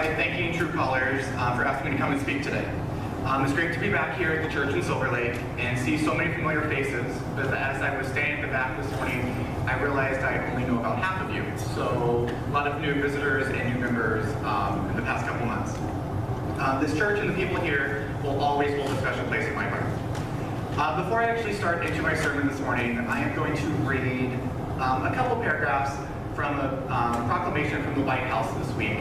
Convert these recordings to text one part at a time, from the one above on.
Thanking True Colors for asking me to come and speak today. It's great to be back here at the church in Silver Lake and see so many familiar faces, but as I was staying at the back this morning, I realized I only know about half of you. So a lot of new visitors and new members in the past couple months. This church and the people here will always hold a special place in my heart. Before I actually start into my sermon this morning, I am going to read a couple paragraphs from a proclamation from the White House this week,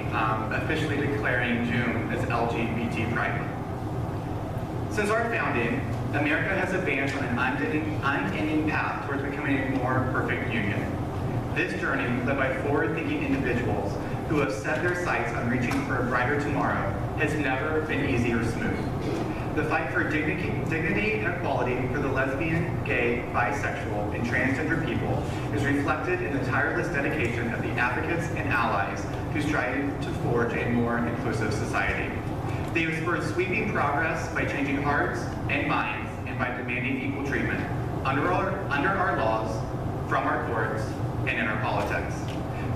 officially declaring June as LGBT Pride Month. Since our founding, America has advanced on an unending path towards becoming a more perfect union. This journey, led by forward-thinking individuals who have set their sights on reaching for a brighter tomorrow, has never been easy or smooth. The fight for dignity and equality for the lesbian, gay, bisexual, and transgender people is reflected in the tireless dedication of the advocates and allies who strive to forge a more inclusive society. They have spurred sweeping progress by changing hearts and minds and by demanding equal treatment under our laws, from our courts, and in our politics.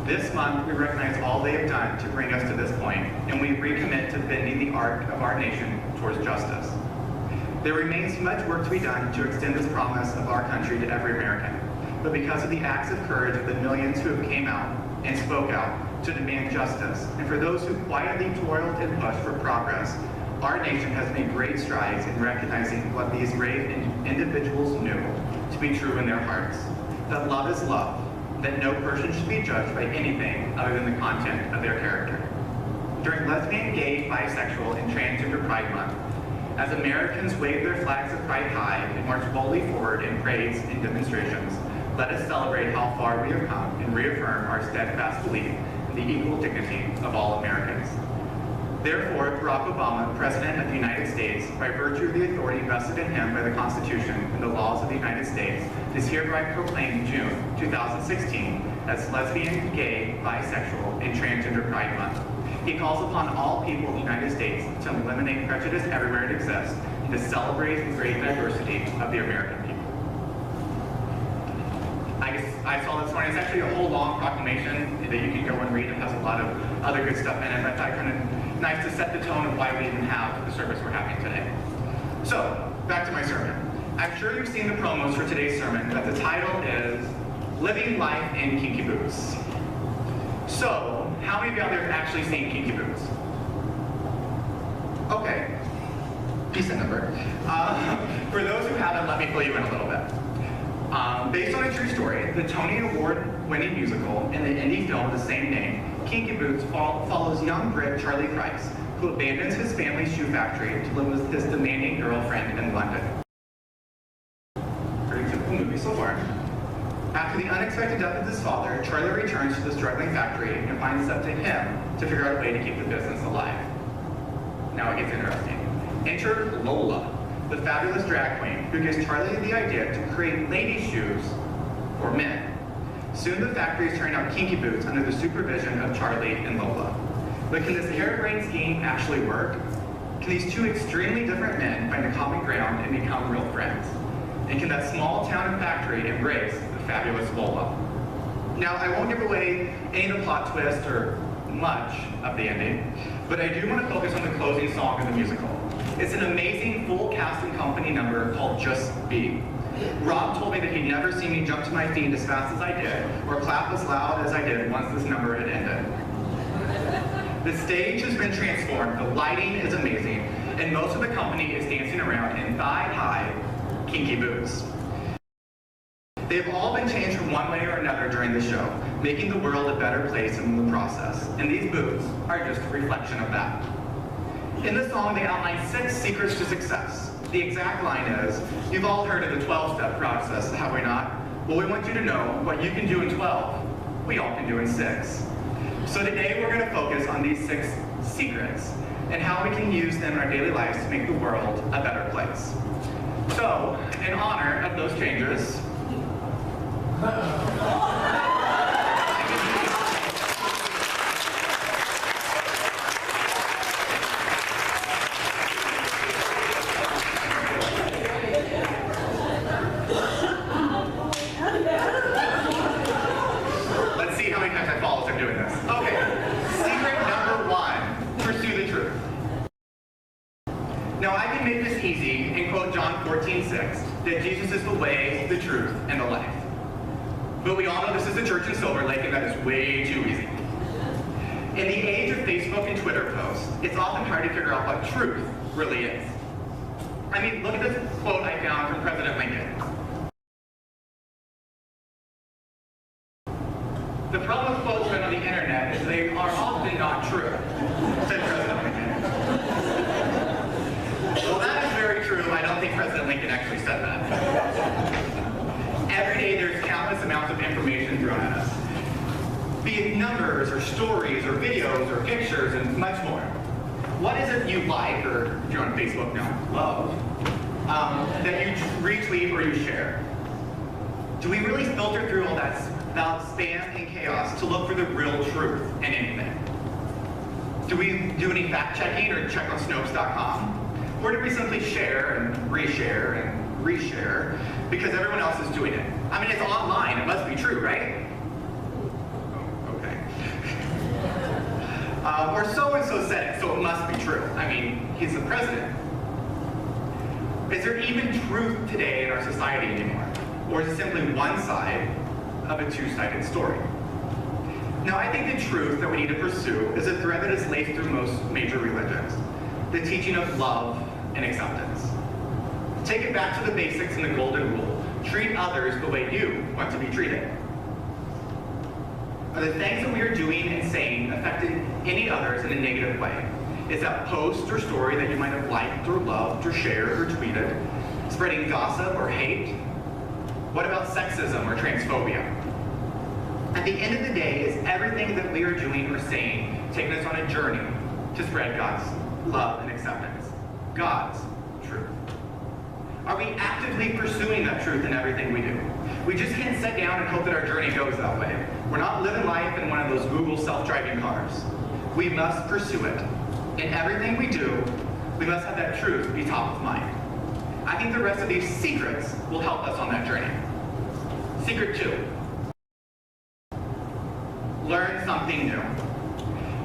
This month, we recognize all they have done to bring us to this point, and we recommit to bending the arc of our nation towards justice. There remains much work to be done to extend this promise of our country to every American, but because of the acts of courage of the millions who have came out and spoke out to demand justice, and for those who quietly toiled and pushed for progress, our nation has made great strides in recognizing what these brave individuals knew to be true in their hearts, that love is love, that no person should be judged by anything other than the content of their character. During Lesbian, Gay, Bisexual, and Transgender Pride Month, as Americans wave their flags of pride high and march boldly forward in parades and demonstrations, let us celebrate how far we have come and reaffirm our steadfast belief in the equal dignity of all Americans. Therefore, Barack Obama, President of the United States, by virtue of the authority vested in him by the Constitution and the laws of the United States, is hereby proclaimed June 2016 as Lesbian, Gay, Bisexual, and Transgender Pride Month. He calls upon all people in the United States to eliminate prejudice everywhere it exists and to celebrate the great diversity of the American people. I saw this morning, it's actually a whole long proclamation that you can go and read. It has a lot of other good stuff in it, but I thought kind of nice to set the tone of why we even have the service we're having today. So, back to my sermon. I'm sure you've seen the promos for today's sermon, but the title is Living Life in Kinky Boots. So, how many of you out there have actually seen Kinky Boots? Okay, decent number. For those who haven't, let me fill you in a little bit. Based on a true story, the Tony Award-winning musical and the indie film of the same name, Kinky Boots follows young Brit Charlie Price, who abandons his family's shoe factory to live with his demanding girlfriend in London. Pretty typical movie so far. After the unexpected death of his father, Charlie returns to the struggling factory and finds it up to him to figure out a way to keep the business alive. Now it gets interesting. Enter Lola, the fabulous drag queen, who gives Charlie the idea to create ladies' shoes for men. Soon the factory is turning out Kinky Boots under the supervision of Charlie and Lola. But can this harebrained scheme actually work? Can these two extremely different men find a common ground and become real friends? And can that small town and factory embrace the fabulous Lola? Now, I won't give away any of the plot twist or much of the ending, but I do want to focus on the closing song of the musical. It's an amazing full cast and company number called Just Be. Rob told me that he'd never seen me jump to my feet as fast as I did, or clap as loud as I did once this number had ended. The stage has been transformed, the lighting is amazing, and most of the company is dancing around in thigh-high Kinky Boots. They've all been changed from one way or another during the show, making the world a better place in the process, and these boots are just a reflection of that. In the song, they outline 6 secrets to success. The exact line is, you've all heard of the 12-step process, have we not? Well, we want you to know what you can do in 12, we all can do in 6. So today we're going to focus on these 6 secrets and how we can use them in our daily lives to make the world a better place. So, in honor of those changes, let's see how many times I fall as I'm doing this. Okay, secret number 1. Now I can make this easy and quote John 14:6, that Jesus is the way, the truth, and the life. But we all know this is the church in Silver Lake, and that is way too easy. In the age of Facebook and Twitter posts, it's often hard to figure out what truth really is. I mean, look at this quote I found from President Lincoln. The problem with quotes found on the internet is they are often not true, said President Lincoln. Well, that is very true. I don't think President Lincoln actually said that. Every day there's countless amounts of information thrown at us. Be it numbers, or stories, or videos, or pictures, and much more. What is it you like, or if you're on Facebook now, love, that you retweet or you share? Do we really filter through all that spam and chaos to look for the real truth in anything? Do we do any fact-checking or check on Snopes.com? Or do we simply share and reshare and reshare because everyone else is doing it? I mean, it's online, it must be true, right? Or so-and-so said it, so it must be true. I mean, he's the president. Is there even truth today in our society anymore? Or is it simply one side of a two-sided story? Now, I think the truth that we need to pursue is a thread that is laced through most major religions, the teaching of love and acceptance. Take it back to the basics and the golden rule. Treat others the way you want to be treated. Are the things that we are doing and saying affecting any others in a negative way? Is that post or story that you might have liked or loved or shared or tweeted spreading gossip or hate? What about sexism or transphobia? At the end of the day, is everything that we are doing or saying taking us on a journey to spread God's love and acceptance? God's truth. Are we actively pursuing that truth in everything we do? We just can't sit down and hope that our journey goes that way. We're not living life in one of those Google self-driving cars. We must pursue it. In everything we do, we must have that truth be top of mind. I think the rest of these secrets will help us on that journey. Secret 2. Learn something new.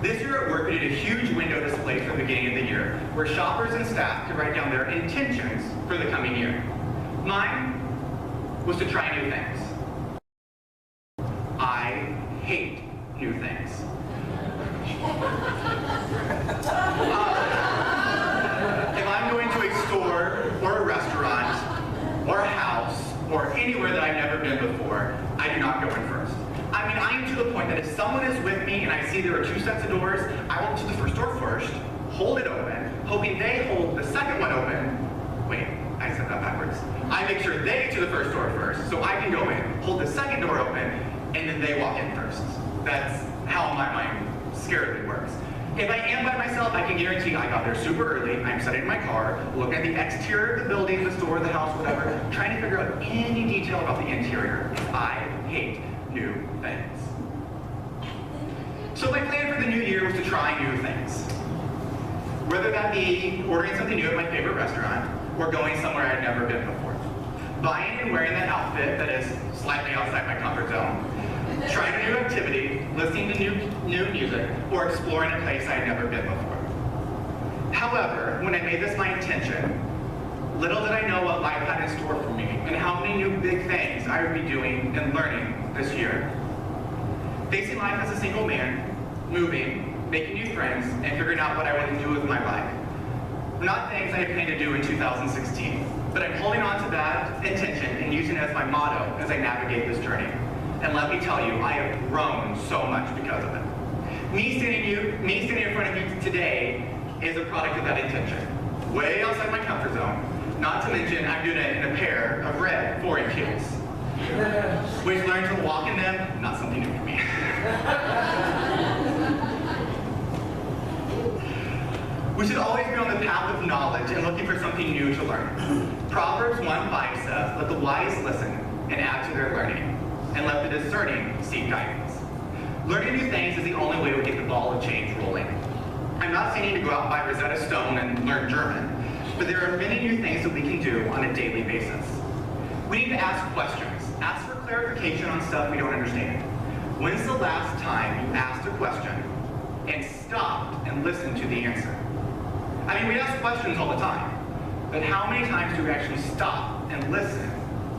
This year at work, we did a huge window display for the beginning of the year, where shoppers and staff could write down their intentions for the coming year. Mine was to try new things. I hate new things. If I'm going to a store or a restaurant or a house or anywhere that I've never been before, I do not go in first. I mean, I am to the point that if someone is with me and I see there are 2 sets of doors, I walk to the first door first, hold it open, hoping they hold the second one open. Wait, I said that backwards. I make sure they get to the first door first, so I can go in, hold the second door open, and then they walk in first. That's how my mind scaredly works. If I am by myself, I can guarantee I got there super early, I'm sitting in my car, looking at the exterior of the building, the store, the house, whatever, trying to figure out any detail about the interior. I hate new things. So my plan for the new year was to try new things. Whether that be ordering something new at my favorite restaurant, or going somewhere I'd never been before. Buying and wearing that outfit that is slightly outside my comfort zone. Trying a new activity, listening to new music, or exploring a place I'd never been before. However, when I made this my intention, little did I know what life had in store for me and how many new big things I would be doing and learning this year. Facing life as a single man, moving, making new friends, and figuring out what I want to do with my life. Not things I had planned to do in 2016, but I'm holding on to that intention and using it as my motto as I navigate this journey. And let me tell you, I have grown so much because of it. Me standing in front of you today is a product of that intention. Way outside my comfort zone. Not to mention, I'm doing it in a pair of red 4-inch heels. Which learning to walk in them, not something new for me. We should always be on the path of knowledge and looking for something new to learn. Proverbs 1:5 says, let the wise listen and add to their learning, and let the discerning seek guidance. Learning new things is the only way we get the ball of change rolling. I'm not saying to go out and buy Rosetta Stone and learn German, but there are many new things that we can do on a daily basis. We need to ask questions. Ask for clarification on stuff we don't understand. When's the last time you asked a question and stopped and listened to the answer? I mean, we ask questions all the time, but how many times do we actually stop and listen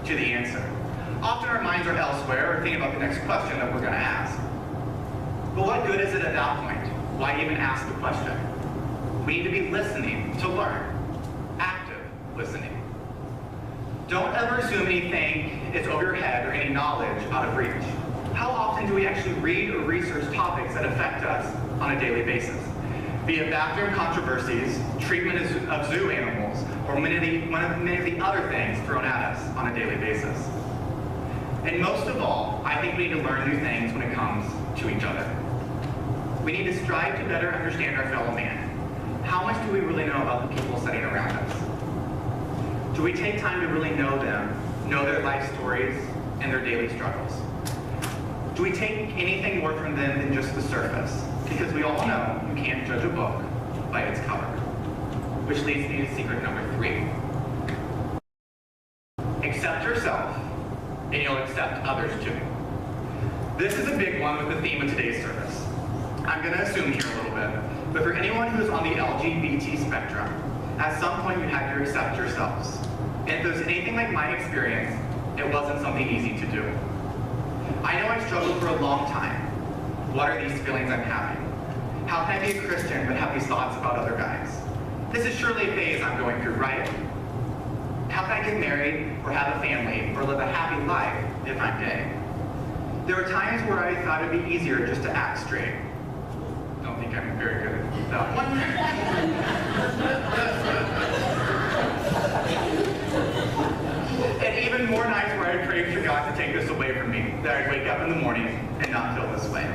to the answer? Often our minds are elsewhere or thinking about the next question that we're going to ask. But what good is it at that point? Why even ask the question? We need to be listening to learn. Active listening. Don't ever assume anything is over your head or any knowledge out of reach. How often do we actually read or research topics that affect us on a daily basis? Be it bathroom controversies, treatment of zoo animals, or many of the other things thrown at us on a daily basis. And most of all, I think we need to learn new things when it comes to each other. We need to strive to better understand our fellow man. How much do we really know about the people sitting around us? Do we take time to really know them, know their life stories, and their daily struggles? Do we take anything more from them than just the surface? Because we all know you can't judge a book by its cover. Which leads me to secret number 3. Accept yourself, and you'll accept others too. This is a big one with the theme of today's service. I'm going to assume here a little bit, but for anyone who is on the LGBT spectrum, at some point you had to accept yourselves. And if there's anything like my experience, it wasn't something easy to do. I know I struggled for a long time. What are these feelings I'm having? How can I be a Christian but have these thoughts about other guys? This is surely a phase I'm going through, right? How can I get married or have a family or live a happy life if I'm gay? There were times where I thought it'd be easier just to act straight. Don't think I'm very good at that one. And even more nights where I prayed for God to take this away from me, that I'd wake up in the morning and not feel this way.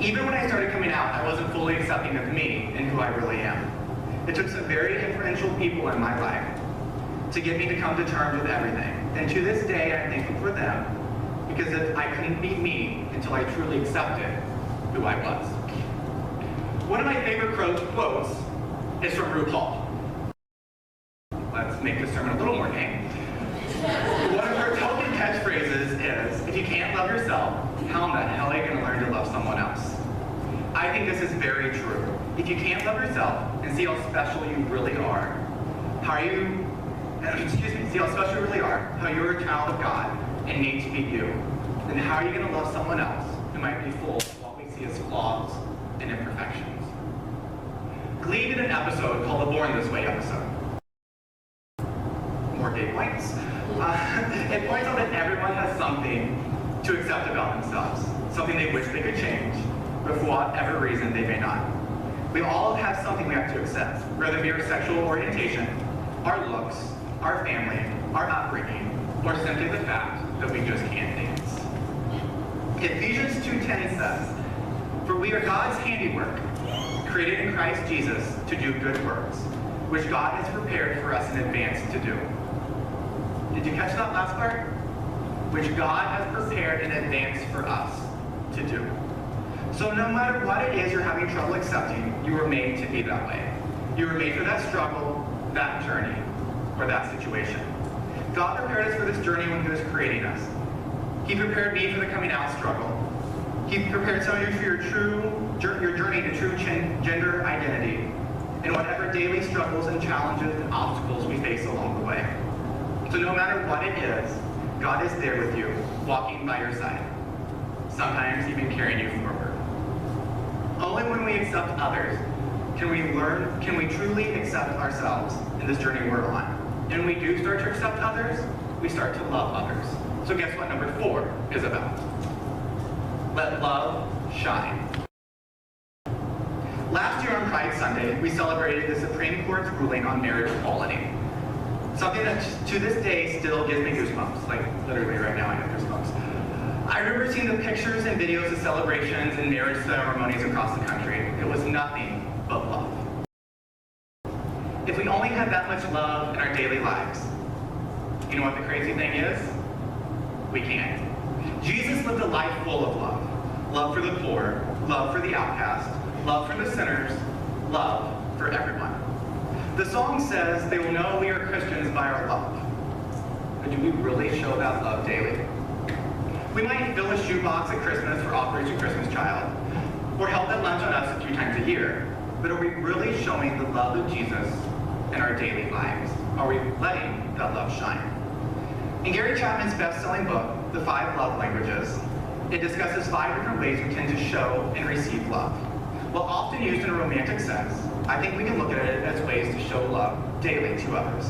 Even when I started coming out, I wasn't fully accepting of me and who I really am. It took some very influential people in my life to get me to come to terms with everything. And to this day, I'm thankful for them, because I couldn't be me until I truly accepted who I was. One of my favorite quotes is from RuPaul. Let's make this sermon a little more tame. One of her token catchphrases is, if you can't love yourself, how in the hell are you going to learn to love someone else? I think this is very true. If you can't love yourself and see how special you really are, see how special you really are, how you're a child of God and made to be you, then how are you going to love someone else who might be full of what we see as flaws and imperfections? Glee did an episode called the Born This Way episode. More day points. It points out that everyone has something to accept about themselves, something they wish they could change, but for whatever reason they may not. We all have something we have to accept, whether it be our sexual orientation, our looks, our family, our upbringing, or simply the fact that we just can't dance. Ephesians 2:10 says, "For we are God's handiwork, created in Christ Jesus to do good works, which God has prepared for us in advance to do." Did you catch that last part? Which God has prepared in advance for us to do. So no matter what it is you're having trouble accepting, you were made to be that way. You were made for that struggle, that journey, or that situation. God prepared us for this journey when He was creating us. He prepared me for the coming out struggle. He prepared some of you for your journey to true gender identity, and whatever daily struggles and challenges and obstacles we face along the way. So no matter what it is, God is there with you, walking by your side, sometimes even carrying you forward. Only when we accept others can we truly accept ourselves in this journey we're on. And when we do start to accept others, we start to love others. So guess what number 4 is about? Let love shine. Last year on Pride Sunday, we celebrated the Supreme Court's ruling on marriage equality. Something that to this day still gives me goosebumps. Like literally right now I have goosebumps. I remember seeing the pictures and videos of celebrations and marriage ceremonies across the country. It was nothing but love. If we only had that much love in our daily lives, you know what the crazy thing is? We can't. Jesus lived a life full of love. Love for the poor, love for the outcast, love for the sinners, love for everyone. The song says, "They will know we are Christians by our love." But do we really show that love daily? We might fill a shoebox at Christmas for Operation Christmas Child, or help at lunch on us a few times a year. but are we really showing the love of Jesus in our daily lives? Are we letting that love shine? In Gary Chapman's best-selling book, The 5 Love Languages, it discusses 5 different ways we tend to show and receive love. While often used in a romantic sense, I think we can look at it as ways to show love daily to others.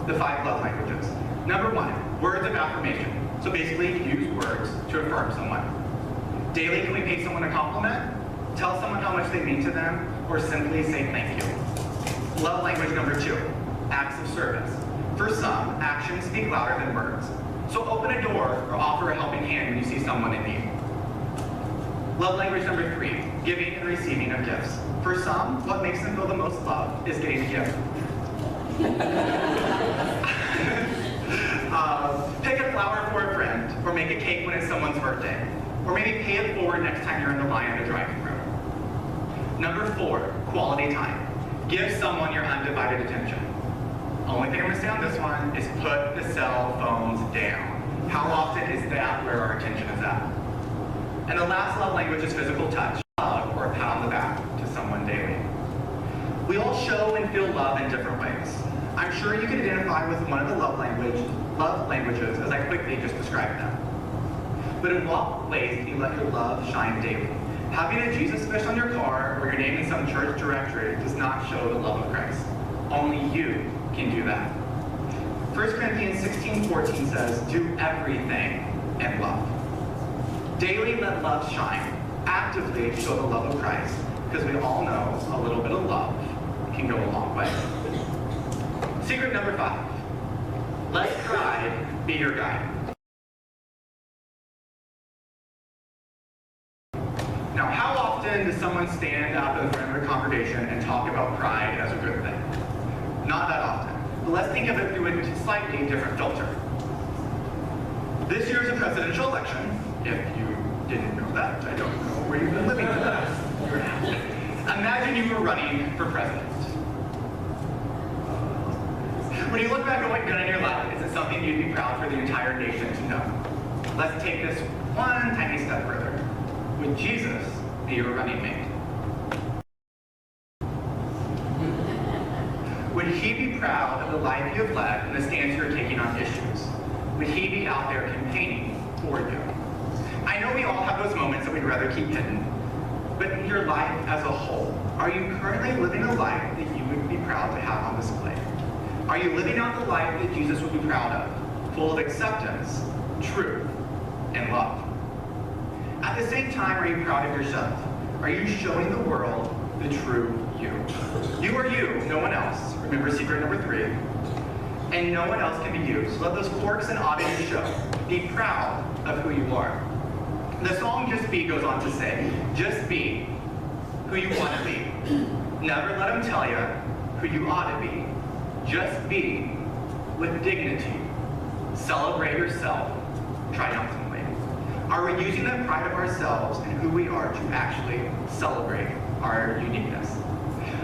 The 5 love languages. Number 1, words of affirmation. So basically, use words to affirm someone. Daily, can we pay someone a compliment? Tell someone how much they mean to them, or simply say thank you. Love language number 2, acts of service. For some, actions speak louder than words. So open a door or offer a helping hand when you see someone in need. Love language number 3, giving and receiving of gifts. For some, what makes them feel the most loved is getting a gift. Pick a flower for a friend, or make a cake when it's someone's birthday. Or maybe pay it forward next time you're in the line at the drive-thru. Number 4, quality time. Give someone your undivided attention. Only thing I'm gonna say on this one is put the cell phones down. How often is that where our attention is at? And the last love language is physical touch, hug or a pat on the back to someone daily. We all show and feel love in different ways. I'm sure you can identify with one of the love languages as I quickly just described them. But in what ways do you let your love shine daily? Having a Jesus fish on your car or your name in some church directory does not show the love of Christ. Only you can do that. 1 Corinthians 16:14 says, do everything in love. Daily let love shine. Actively show the love of Christ, because we all know a little bit of love can go a long way. Secret number 5. Let pride be your guide. Now, how often does someone stand up in front of a congregation and talk about pride as a good thing? Not that often. But let's think of it through a slightly different filter. This year is a presidential election. If you didn't know that, I don't know where you've been living for that. Imagine you were running for president. When you look back at what you've done in your life, is it something you'd be proud for the entire nation to know? Let's take this one tiny step further. Would Jesus be your running mate? Would he be proud of the life you have led and the stance you're taking on issues? Would he be out there campaigning for you? I know we all have those moments that we'd rather keep hidden, but in your life as a whole, are you currently living a life that you would be proud to have on display? Are you living out the life that Jesus would be proud of, full of acceptance, truth, and love? At the same time, are you proud of yourself? Are you showing the world the true you? You are you, no one else. Remember secret number 3. And no one else can be you. So let those quirks and oddities show. Be proud of who you are. The song Just Be goes on to say, just be who you want to be. Never let them tell you who you ought to be. Just be with dignity. Celebrate yourself triumphantly. Are we using the pride of ourselves and who we are to actually celebrate our uniqueness?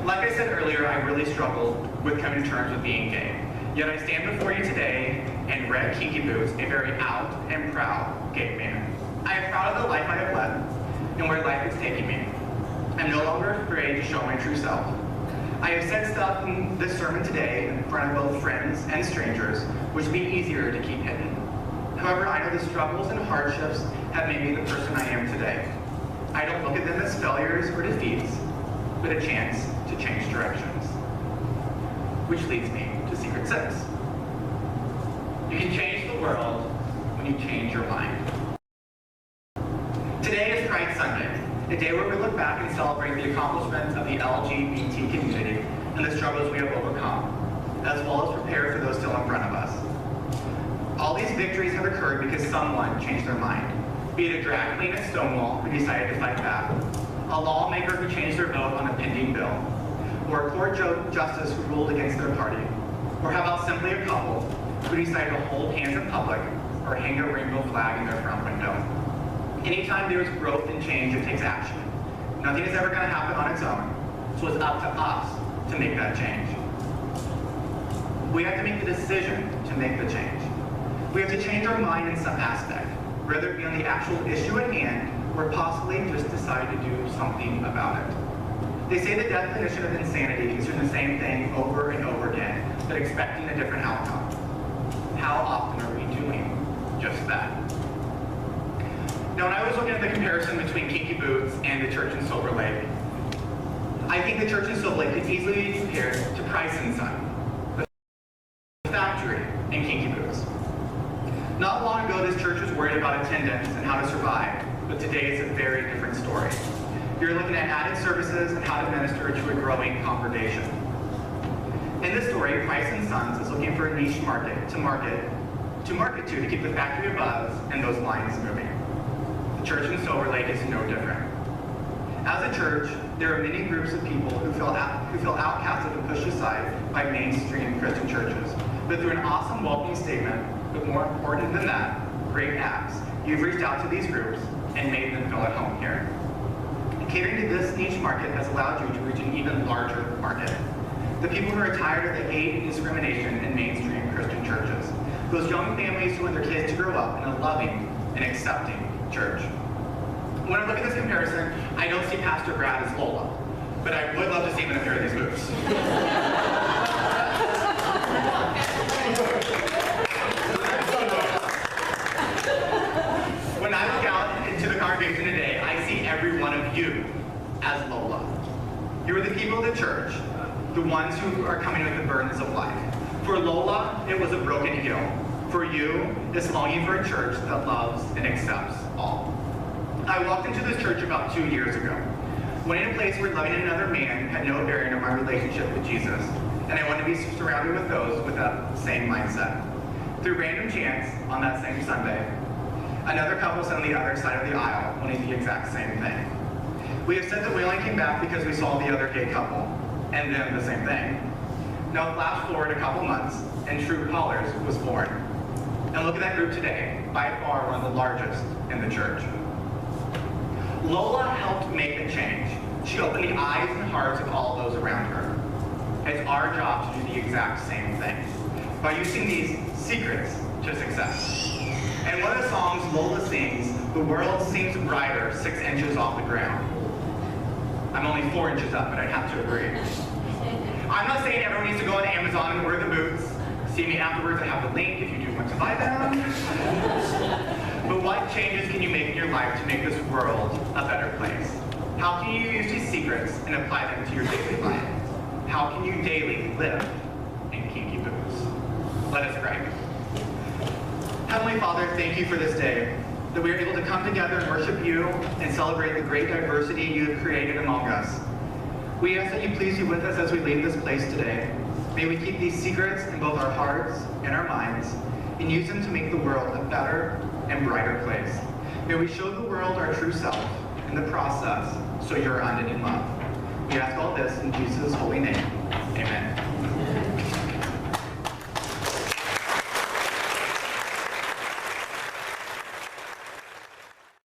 Like I said earlier, I really struggled with coming to terms with being gay. Yet I stand before you today in red Kinky Boots, a very out and proud gay man. I am proud of the life I have led and where life is taking me. I'm no longer afraid to show my true self. I have said stuff in this sermon today in front of both friends and strangers, which would be easier to keep hidden. However, I know the struggles and hardships have made me the person I am today. I don't look at them as failures or defeats, but a chance to change directions. Which leads me to secret 6. You can change the world when you change your mind. Today is Pride Sunday, a day where we look back and celebrate the accomplishments of the LGBT community and the struggles we have overcome, as well as prepare for those still in front of us. All these victories have occurred because someone changed their mind, be it a drag queen at Stonewall who decided to fight back, a lawmaker who changed their vote on a pending bill, or a court justice who ruled against their party, or how about simply a couple who decided to hold hands in public or hang a rainbow flag in their front window. Anytime there is growth and change, it takes action. Nothing is ever going to happen on its own, so it's up to us to make that change. We have to make the decision to make the change. We have to change our mind in some aspect, whether it be on the actual issue at hand, or possibly just decide to do something about it. They say the definition of insanity is doing the same thing over and over again, but expecting a different outcome. How often are we doing just that? Now, when I was looking at the comparison between Kinky Boots and the church in Silver Lake, I think the church in Silver Lake could easily be compared to Price & Son, the factory in Kinky Boots. Not long ago, this church was worried about attendance and how to survive, but today is a very different story. You're looking at added services and how to minister to a growing congregation. In this story, Price & Sons is looking for a niche market to keep the factory abuzz and those lines moving. The church in Silver Lake is no different. As a church, there are many groups of people who feel outcasted and pushed aside by mainstream Christian churches. But through an awesome welcoming statement, but more important than that, great acts, you've reached out to these groups and made them feel at home here. Catering to this niche market has allowed you to reach an even larger market. The people who are tired of the hate and discrimination in mainstream Christian churches. Those young families who want their kids to grow up in a loving and accepting church. When I look at this comparison, I don't see Pastor Brad as Lola, but I would love to see him in a pair of these boots. When I look out into the congregation today, I see every one of you as Lola. You are the people of the church, the ones who are coming with the burdens of life. For Lola, it was a broken hill. For you, it's longing for a church that loves and accepts all. I walked into this church about 2 years ago, when in a place where loving another man had no bearing on my relationship with Jesus, and I wanted to be surrounded with those with that same mindset. Through random chance, on that same Sunday, another couple sat on the other side of the aisle wanting the exact same thing. We have said that we only came back because we saw the other gay couple, and then the same thing. Now flash forward a couple months, and True Colors was born. And look at that group today, by far one of the largest in the church. Lola helped make a change. She opened the eyes and hearts of all those around her. It's our job to do the exact same thing, by using these secrets to success. And one of the songs Lola sings, "The world seems brighter 6 inches off the ground." I'm only 4 inches up, but I'd have to agree. I'm not saying everyone needs to go on Amazon and order the boots. See me afterwards, I have the link if you do want to buy them. But what changes can you make in your life to make this world a better place? How can you use these secrets and apply them to your daily life? How can you daily live in Kinky Boots? Let us pray. Heavenly Father, thank you for this day, that we are able to come together and worship you and celebrate the great diversity you have created among us. We ask that you please be with us as we leave this place today. May we keep these secrets in both our hearts and our minds and use them to make the world a better and brighter place. May we show the world our true self in the process, so you're unending in love. We ask all this in Jesus' holy name.